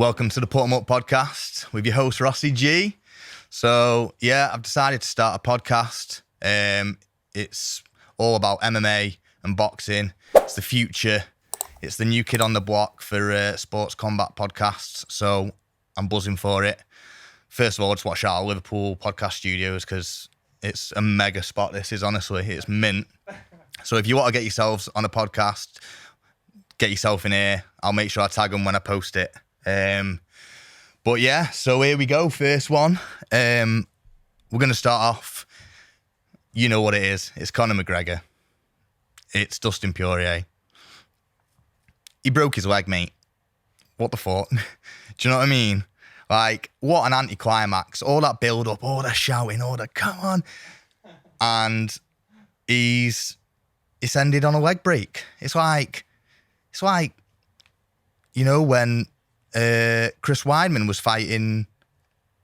Welcome to the Put 'em Up podcast with your host, Rossi G. So, yeah, I've decided to start a podcast. It's all about MMA and boxing. It's the future. It's the new kid on the block for sports combat podcasts. So, I'm buzzing for it. First of all, just want to shout out Liverpool Podcast Studios because it's a mega spot. This is honestly, it's mint. So, if you want to get yourselves on a podcast, get yourself in here. I'll make sure I tag them when I post it. But yeah, so here we go. First one. We're going to start off. You know what it is. It's Conor McGregor. It's Dustin Poirier. He broke his leg, mate. What the fuck? Do you know what I mean? Like, what an anticlimax. All that build up, all that shouting, all that, come on. And it's ended on a leg break. It's like, you know, when Chris Weidman was fighting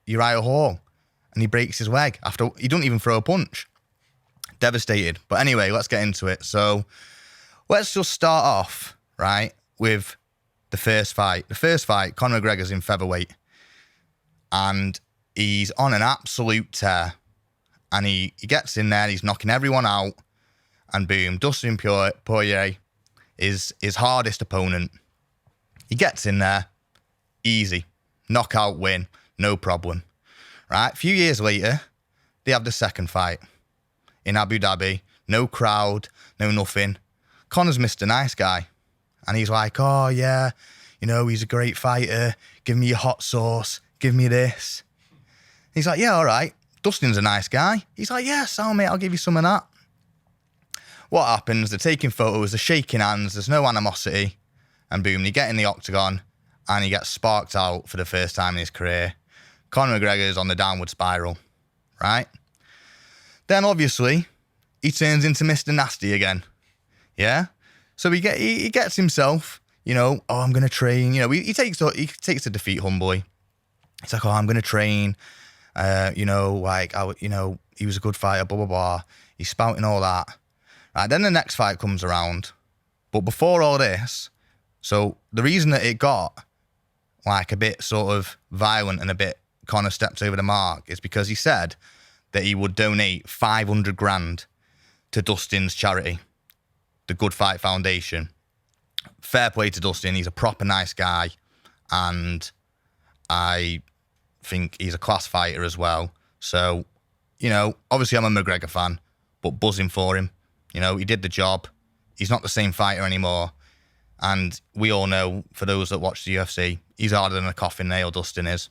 Uriah Hall and he breaks his leg after he don't even throw a punch. Devastated. But anyway, let's get into it. So let's just start off, right, with the first fight. The first fight, Conor McGregor's in featherweight and he's on an absolute tear. And he gets in there, he's knocking everyone out, and boom, Dustin Poirier is his hardest opponent. He gets in there, easy, knockout win, no problem. Right, a few years later, they have the second fight in Abu Dhabi. No crowd, no nothing. Conor's Mr. Nice Guy. And he's like, oh yeah, you know, he's a great fighter. Give me your hot sauce. Give me this. He's like, yeah, all right. Dustin's a nice guy. He's like, yeah, so mate, I'll give you some of that. What happens? They're taking photos, they're shaking hands, there's no animosity. And boom, they get in the octagon and he gets sparked out for the first time in his career. Conor McGregor's on the downward spiral, right? Then obviously, he turns into Mr. Nasty again, yeah? So he gets himself, you know, oh, I'm going to train. You know, he takes the defeat humbly. He's like, oh, I'm going to train. You know, like, he was a good fighter, blah, blah, blah. He's spouting all that. Right, then the next fight comes around. But before all this, so the reason that it got like a bit sort of violent and a bit Conor stepped over the mark is because he said that he would donate 500 grand to Dustin's charity, the Good Fight Foundation. Fair play to Dustin. He's a proper nice guy. And I think he's a class fighter as well. So, you know, obviously I'm a McGregor fan, but buzzing for him. You know, he did the job. He's not the same fighter anymore. And we all know, for those that watch the UFC, he's harder than a coffin nail, Dustin is.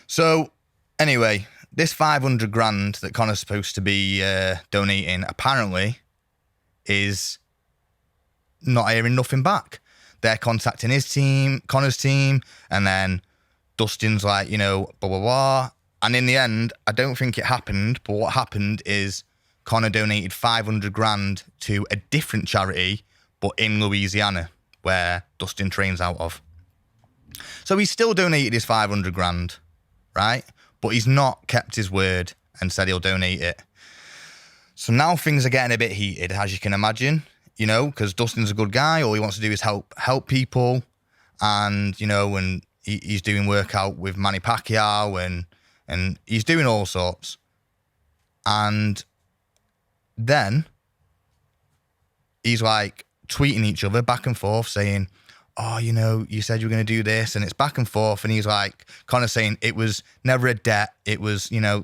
So, anyway, this 500 grand that Conor's supposed to be donating apparently is not hearing nothing back. They're contacting his team, Conor's team, and then Dustin's like, you know, blah, blah, blah. And in the end, I don't think it happened, but what happened is Conor donated 500 grand to a different charity, but in Louisiana, where Dustin trains out of. So he's still donated his 500 grand, right? But he's not kept his word and said he'll donate it. So now things are getting a bit heated, as you can imagine, you know, because Dustin's a good guy. All he wants to do is help people. And, you know, and he's doing workout with Manny Pacquiao and he's doing all sorts. And then he's like tweeting each other back and forth saying, oh, you know, you said you were going to do this, and it's back and forth. And he's like, kind of saying it was never a debt. It was, you know,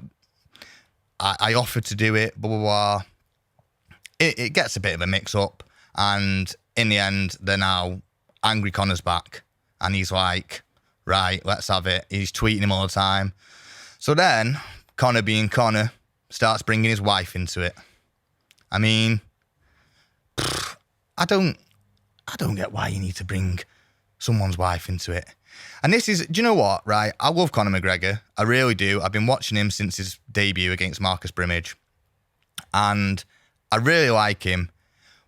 I offered to do it, blah, blah, blah. It gets a bit of a mix up. And in the end, they're now angry Conor's back. And he's like, right, let's have it. He's tweeting him all the time. So then Conor, being Conor, starts bringing his wife into it. I mean, I don't get why you need to bring someone's wife into it. And this is, do you know what, right? I love Conor McGregor. I really do. I've been watching him since his debut against Marcus Brimage. And I really like him.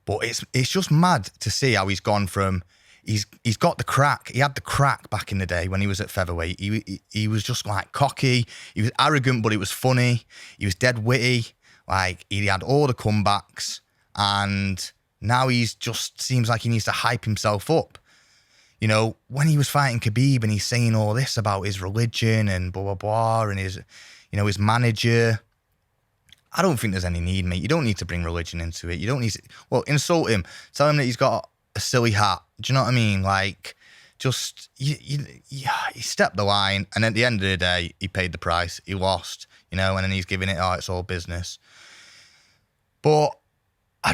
But it's just mad to see how he's gone from, he's got the crack. He had the crack back in the day when he was at featherweight. He was just like cocky. He was arrogant, but it was funny. He was dead witty. Like, he had all the comebacks. And now he's just seems like he needs to hype himself up. you know, when he was fighting Khabib and he's saying all this about his religion and blah, blah, blah, and his, you know, his manager, I don't think there's any need, mate. You don't need to bring religion into it. You don't need to, well, insult him. Tell him that he's got a silly hat. Do you know what I mean? Like, just, he stepped the line, and at the end of the day, he paid the price. He lost, you know, and then he's giving it, oh, it's all business. But I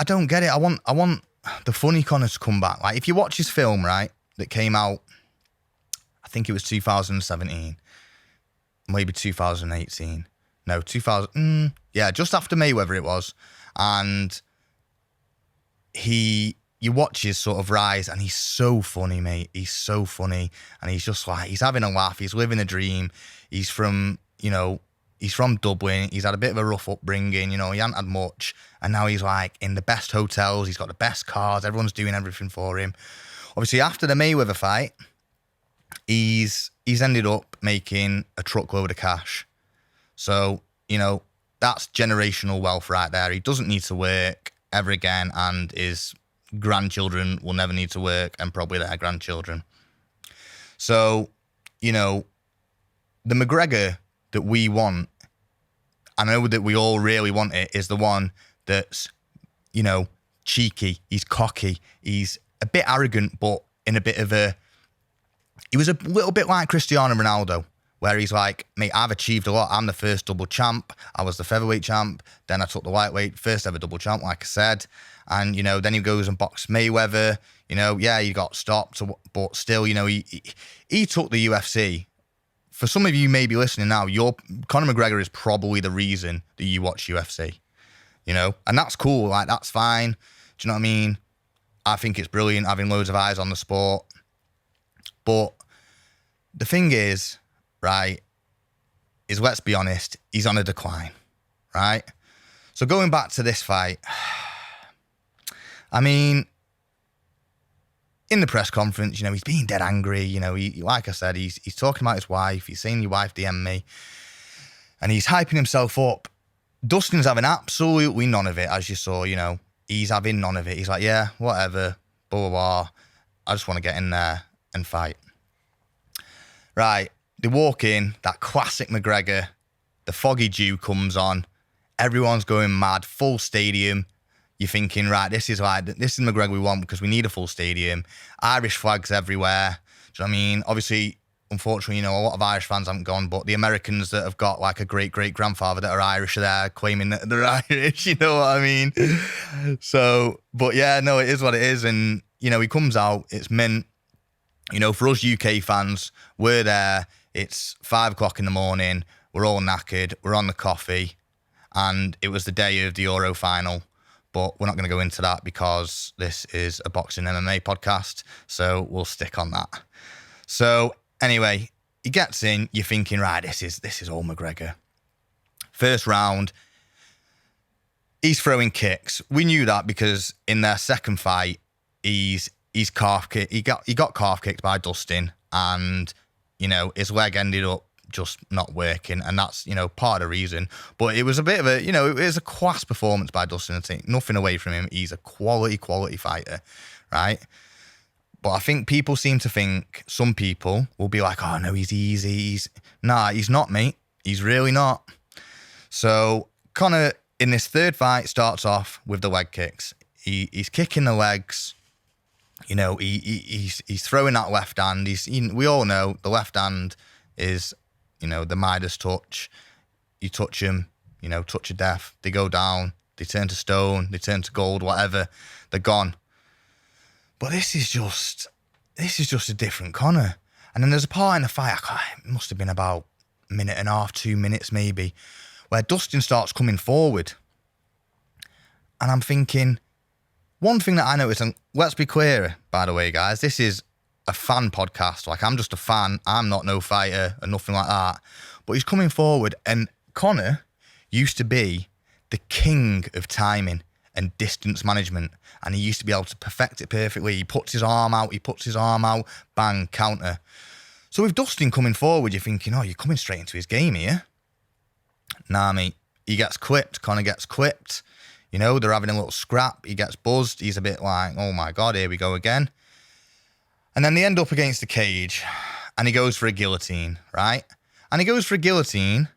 don't get it. I want the funny Conor to come back. Like, if you watch his film, right, that came out, I think it was 2017, maybe 2018. No, 2000, yeah, just after Mayweather it was. And you watch his sort of rise, and he's so funny, mate. He's so funny. And he's just like, he's having a laugh. He's living a dream. He's from, you know, he's from Dublin. He's had a bit of a rough upbringing. You know, he hasn't had much. And now he's like in the best hotels. He's got the best cars. Everyone's doing everything for him. Obviously, after the Mayweather fight, he's ended up making a truckload of cash. So, you know, that's generational wealth right there. He doesn't need to work ever again, and his grandchildren will never need to work, and probably their grandchildren. So, you know, the McGregor that we want, I know that we all really want it, is the one that's, you know, cheeky, he's cocky, he's a bit arrogant, but in a bit of a, he was a little bit like Cristiano Ronaldo, where he's like, mate, I've achieved a lot. I'm the first double champ. I was the featherweight champ. Then I took the lightweight, first ever double champ, like I said. And, you know, then he goes and boxed Mayweather. You know, yeah, he got stopped, but still, you know, he took the UFC. For some of you maybe listening now, Conor McGregor is probably the reason that you watch UFC, you know? And that's cool. Like, that's fine. Do you know what I mean? I think it's brilliant having loads of eyes on the sport. But the thing is, right, is, let's be honest, he's on a decline, right? So going back to this fight, I mean, in the press conference, you know, he's being dead angry. You know, he, like I said, he's talking about his wife. He's saying, your wife DM'd me. And he's hyping himself up. Dustin's having absolutely none of it, as you saw, you know. He's having none of it. He's like, yeah, whatever, blah, blah, blah. I just want to get in there and fight. Right. They walk in, that classic McGregor, the foggy dew comes on, everyone's going mad, full stadium. You're thinking, right, this is McGregor we want, because we need a full stadium. Irish flags everywhere. Do you know what I mean? Obviously, unfortunately, you know, a lot of Irish fans haven't gone, but the Americans that have got like a great-great-grandfather that are Irish are there claiming that they're Irish, you know what I mean? So, but yeah, no, it is what it is. And, you know, he comes out, it's mint. You know, for us UK fans, we're there. It's 5 o'clock in the morning. We're all knackered. We're on the coffee. And it was the day of the Euro final. But we're not going to go into that because this is a boxing MMA podcast. So we'll stick on that. So anyway, he gets in. You're thinking, right, this is all McGregor. First round, he's throwing kicks. We knew that because in their second fight, he's calf kicked. He got calf kicked by Dustin, and, you know, his leg ended up just not working, and that's, you know, part of the reason. But it was a bit of a, you know, it was a class performance by Dustin. I think nothing away from him. He's a quality fighter, right? But I think people seem to think, some people will be like, oh no, he's easy. Nah, he's not, mate. He's really not. So Conor in this third fight starts off with the leg kicks. He's kicking the legs. You know, he's throwing that left hand. We all know the left hand is, you know, the Midas touch. You touch them, you know, touch of death. They go down. They turn to stone. They turn to gold. Whatever. They're gone. But this is just a different Conor. And then there's a part in the fight, it must have been about a minute and a half, 2 minutes maybe, where Dustin starts coming forward. And I'm thinking, one thing that I noticed, and let's be clear, by the way, guys, this is a fan podcast. Like, I'm just a fan. I'm not no fighter or nothing like that. But he's coming forward, and Conor used to be the king of timing and distance management. And he used to be able to perfect it perfectly. He puts his arm out, bang, counter. So with Dustin coming forward, you're thinking, oh, you're coming straight into his game here. Nah, mate. He gets clipped. Conor gets clipped. You know, they're having a little scrap. He gets buzzed. He's a bit like, oh my God, here we go again. And then they end up against the cage, and he goes for a guillotine, right? And he goes for a guillotine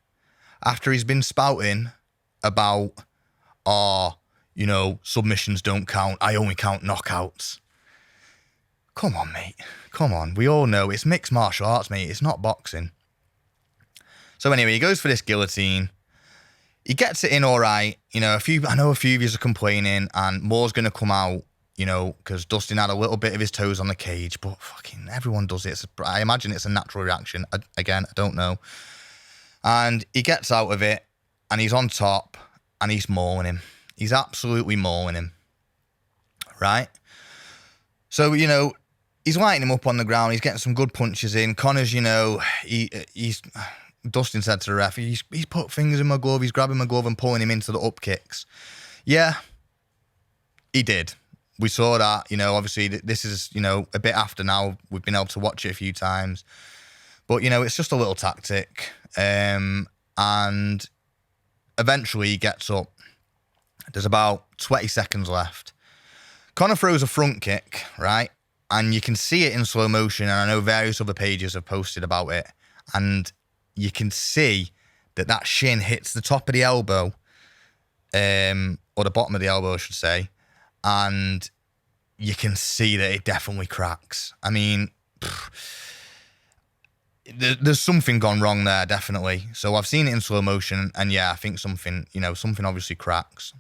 after he's been spouting about, submissions don't count. I only count knockouts. Come on, mate. Come on. We all know it's mixed martial arts, mate. It's not boxing. So anyway, he goes for this guillotine. He gets it in all right. I know a few of you are complaining, and more's going to come out, because Dustin had a little bit of his toes on the cage, but fucking everyone does it. I imagine it's a natural reaction. I don't know. And he gets out of it, and he's on top, and he's mauling him. He's absolutely mauling him. Right? So, he's lighting him up on the ground. He's getting some good punches in. Conor's, he's Dustin said to the ref, he's put fingers in my glove, he's grabbing my glove and pulling him into the up kicks. Yeah, he did. We saw that, obviously this is, a bit after now. We've been able to watch it a few times. But, it's just a little tactic. And eventually he gets up. There's about 20 seconds left. Conor throws a front kick, right? And you can see it in slow motion. And I know various other pages have posted about it. And you can see that shin hits the top of the elbow, or the bottom of the elbow, I should say. And you can see that it definitely cracks. I mean, there's something gone wrong there, definitely. So I've seen it in slow motion, and yeah, I think something obviously cracks.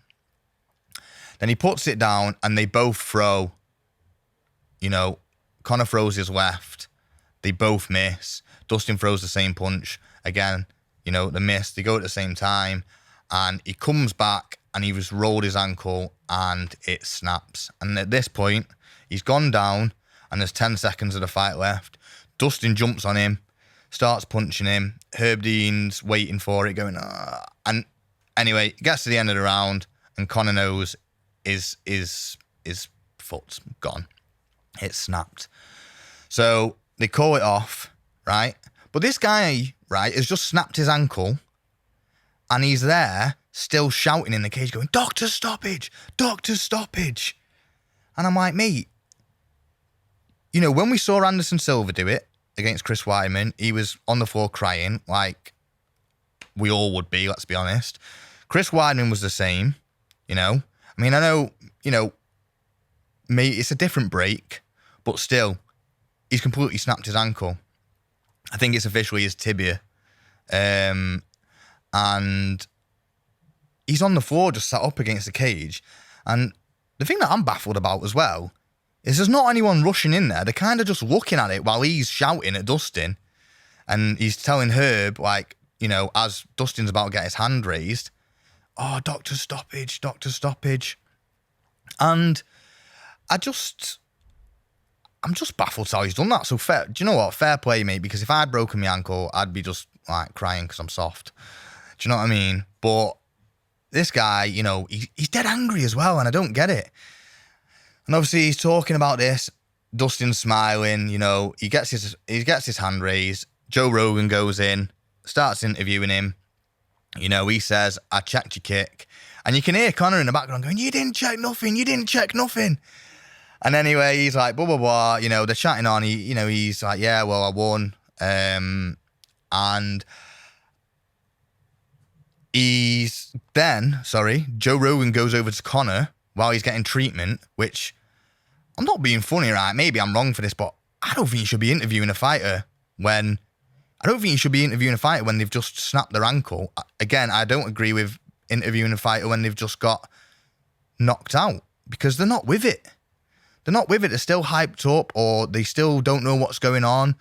Then he puts it down, and they both throw. Conor throws his left. They both miss. Dustin throws the same punch. Again, they miss. They go at the same time, and he comes back, and he just rolled his ankle, and it snaps. And at this point, he's gone down, and there's 10 seconds of the fight left. Dustin jumps on him, starts punching him. Herb Dean's waiting for it, going, ah. And anyway, it gets to the end of the round, and Conor knows his foot's gone. It snapped. So they call it off, right? But this guy, right, has just snapped his ankle, and he's there still shouting in the cage, going, "Doctor stoppage! Doctor stoppage!" And I'm like, mate, when we saw Anderson Silva do it against Chris Weidman, he was on the floor crying, like we all would be, let's be honest. Chris Weidman was the same, I mean, I know, mate, it's a different break, but still, he's completely snapped his ankle. I think it's officially his tibia. And he's on the floor just sat up against the cage. And the thing that I'm baffled about as well is there's not anyone rushing in there. They're kind of just looking at it while he's shouting at Dustin. And he's telling Herb, like, as Dustin's about to get his hand raised, "Oh, doctor stoppage, doctor stoppage." And I'm just baffled how he's done that. So fair, do you know what? Fair play, mate, because if I'd broken my ankle, I'd be just like crying because I'm soft. Do you know what I mean? But this guy, he's dead angry as well, and I don't get it. And obviously he's talking about this. Dustin's smiling, he gets his hand raised. Joe Rogan goes in, starts interviewing him. He says, "I checked your kick." And you can hear Conor in the background going, "You didn't check nothing, you didn't check nothing." And anyway, he's like, blah, blah, blah. They're chatting on. He's like, "Yeah, well, I won." And Joe Rogan goes over to Conor while he's getting treatment, which I'm not being funny, right? Maybe I'm wrong for this, but I don't think you should be interviewing a fighter when they've just snapped their ankle. Again, I don't agree with interviewing a fighter when they've just got knocked out, because they're not with it. They're still hyped up, or they still don't know what's going on,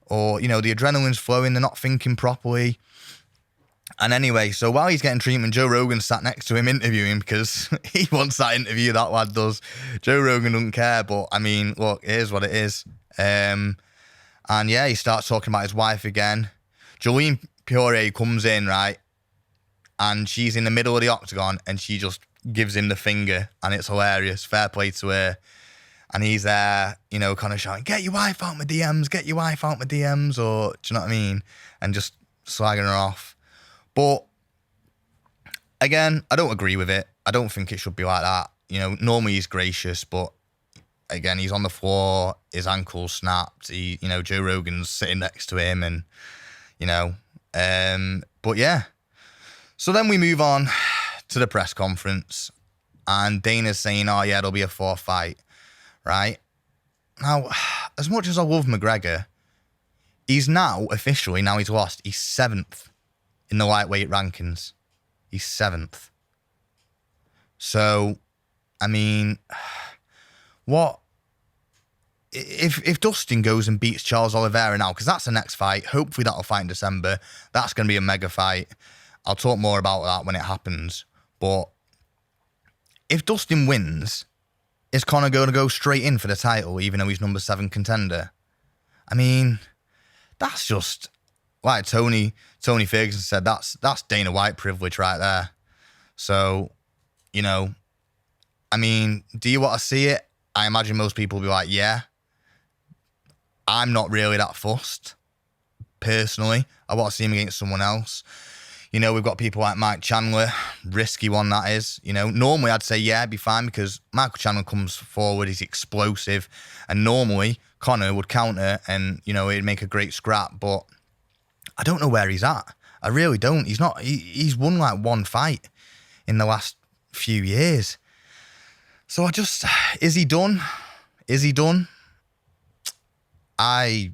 or, the adrenaline's flowing, they're not thinking properly. And anyway, so while he's getting treatment, Joe Rogan sat next to him interviewing because he wants that interview, that lad does. Joe Rogan doesn't care, but I mean, look, it is what it is. And yeah, he starts talking about his wife again. Jolene Poirier comes in, right? And she's in the middle of the octagon and she just gives him the finger, and it's hilarious. Fair play to her. And he's there, kind of shouting, "Get your wife out my DMs, get your wife out my DMs," or do you know what I mean? And just slagging her off. But again, I don't agree with it. I don't think it should be like that. Normally he's gracious, but again, he's on the floor, his ankle snapped. Joe Rogan's sitting next to him, and but yeah. So then we move on to the press conference, and Dana's saying, "Oh yeah, it'll be a 4th fight," right? Now, as much as I love McGregor, he's now officially, now he's lost, he's 7th in the lightweight rankings. He's 7th. So, I mean, what if Dustin goes and beats Charles Oliveira now? Because that's the next fight. Hopefully that'll fight in December. That's going to be a mega fight. I'll talk more about that when it happens. But if Dustin wins, is Conor going to go straight in for the title, even though he's number 7 contender? I mean, that's just, like Tony Ferguson said, that's Dana White privilege right there. So, I mean, do you want to see it? I imagine most people will be like, yeah. I'm not really that fussed, personally. I want to see him against someone else. We've got people like Mike Chandler, risky one that is. Normally I'd say, yeah, it'd be fine because Michael Chandler comes forward, he's explosive, and normally Conor would counter and, it'd make a great scrap, but I don't know where he's at. I really don't. He's won like 1 fight in the last few years. So is he done? Is he done? I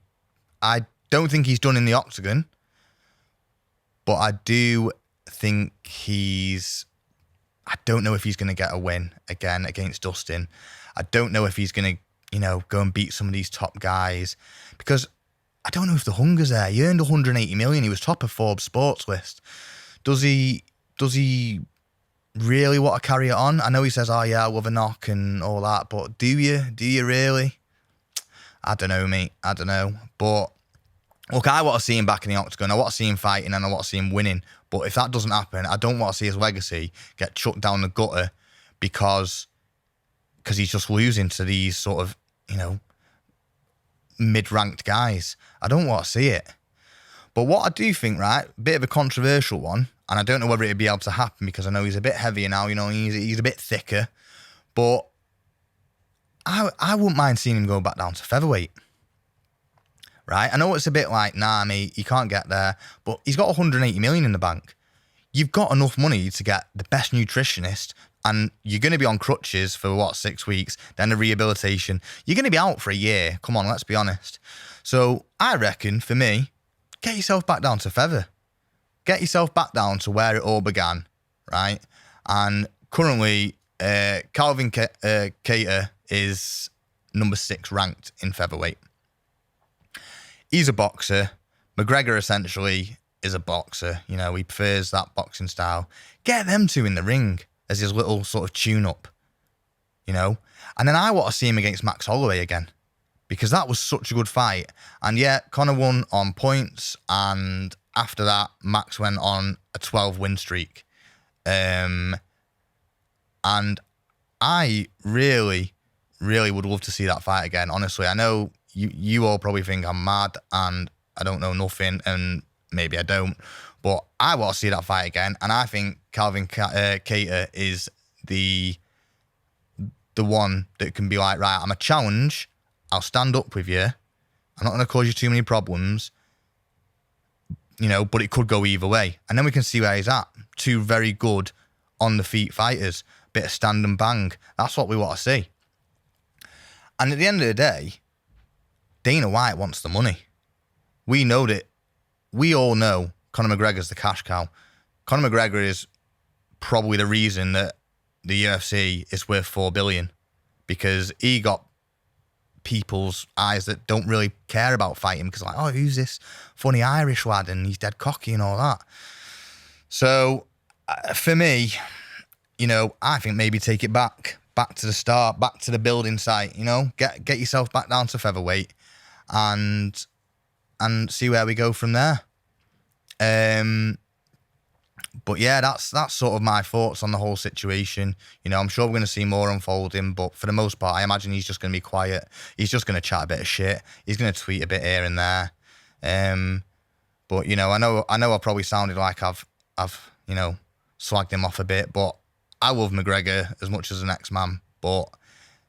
don't think he's done in the octagon, but I do think I don't know if he's going to get a win again against Dustin. I don't know if he's going to, go and beat some of these top guys, because I don't know if the hunger's there. He earned 180 million. He was top of Forbes sports list. Does he really want to carry it on? I know he says, oh yeah, I love a knock and all that, but do you really? I don't know, mate. I don't know. But look, I want to see him back in the octagon. I want to see him fighting and I want to see him winning. But if that doesn't happen, I don't want to see his legacy get chucked down the gutter because he's just losing to these sort of, mid-ranked guys. I don't want to see it. But what I do think, right, a bit of a controversial one, and I don't know whether it'd be able to happen because I know he's a bit heavier now, he's a bit thicker, but I wouldn't mind seeing him go back down to featherweight. Right? I know it's a bit like, nah, mate, you can't get there, but he's got 180 million in the bank. You've got enough money to get the best nutritionist, and you're going to be on crutches for 6 weeks, then the rehabilitation. You're going to be out for a year. Come on, let's be honest. So I reckon, for me, get yourself back down to feather. Get yourself back down to where it all began, right? And currently, Calvin Kattar is number 6 ranked in featherweight. He's a boxer. McGregor essentially is a boxer. He prefers that boxing style. Get them two in the ring as his little sort of tune-up, And then I want to see him against Max Holloway again, because that was such a good fight. And yeah, Conor won on points, and after that, Max went on a 12-win streak. And I really, really would love to see that fight again. Honestly, I know you all probably think I'm mad and I don't know nothing, and maybe I don't, but I want to see that fight again. And I think Calvin Kattar is the one that can be like, right, I'm a challenge. I'll stand up with you. I'm not going to cause you too many problems, but it could go either way. And then we can see where he's at. 2 very good on the feet fighters, bit of stand and bang. That's what we want to see. And at the end of the day, Dana White wants the money. We know that. We all know Conor McGregor's the cash cow. Conor McGregor is probably the reason that the UFC is worth $4 billion, because he got people's eyes that don't really care about fighting because like, oh, who's this funny Irish lad and he's dead cocky and all that. So for me, I think maybe take it back to the start, back to the building site, get yourself back down to featherweight and see where we go from there. But yeah, that's sort of my thoughts on the whole situation. I'm sure we're going to see more unfolding, but for the most part, I imagine he's just going to be quiet. He's just going to chat a bit of shit. He's going to tweet a bit here and there. But I know I probably sounded like I've slagged him off a bit, but I love McGregor as much as the next man. But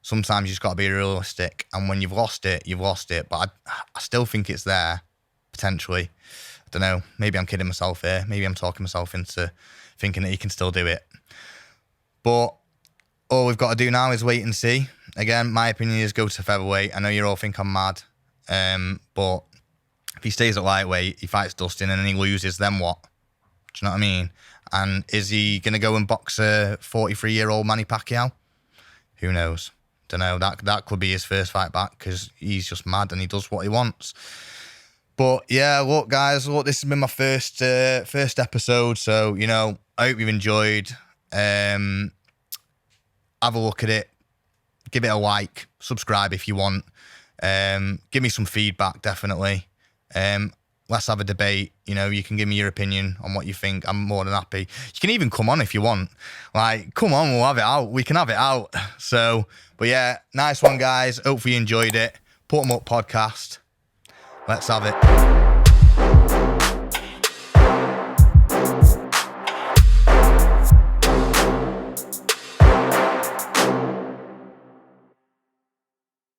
sometimes you just got to be realistic. And when you've lost it, you've lost it. But I still think it's there, potentially. I don't know. Maybe I'm kidding myself here. Maybe I'm talking myself into thinking that he can still do it. But all we've got to do now is wait and see. Again, my opinion is go to featherweight. I know you all think I'm mad. But if he stays at lightweight, he fights Dustin and then he loses, then what? Do you know what I mean? And is he going to go and box a 43-year-old Manny Pacquiao? Who knows? Don't know. That could be his first fight back because he's just mad and he does what he wants. But yeah, look, guys, this has been my first episode. So, you know, I hope you've enjoyed. Have a look at it. Give it a like. Subscribe if you want. Give me some feedback, definitely. Let's have a debate. You know, you can give me your opinion on what you think. I'm more than happy. You can even come on if you want. Like, come on, we'll have it out. We can have it out. So, but yeah, nice one, guys. Hopefully you enjoyed it. Put 'em up podcast. Let's have it.